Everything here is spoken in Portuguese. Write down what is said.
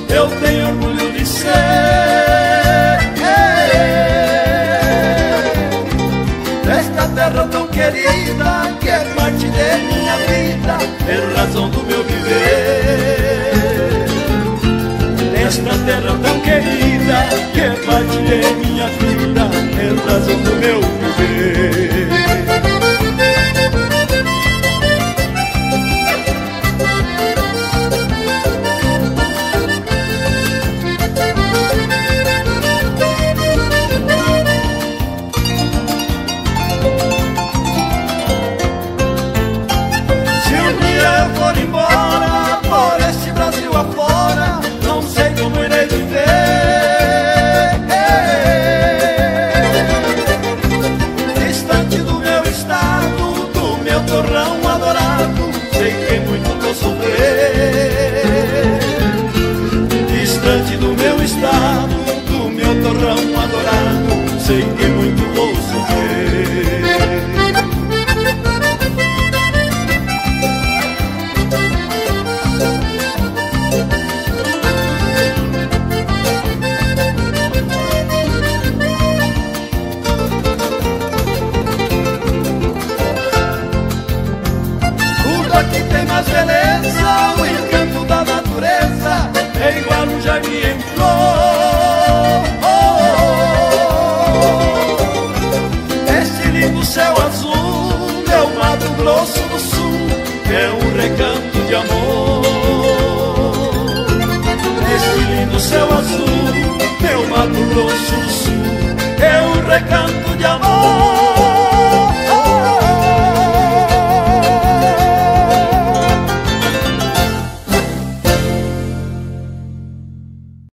eu tenho orgulho de ser. Desta terra tão querida, que é parte de minha vida, é razão do meu viver. Desta terra tão querida, que é parte de minha vida, é razão do meu viver. Sei que muito vou sofrer. Tudo aqui tem mais beleza, o encanto da natureza é igual um jardim em flor. O céu azul, meu Mato Grosso do Sul, é um recanto de amor. Esse lindo céu azul, meu Mato Grosso do Sul,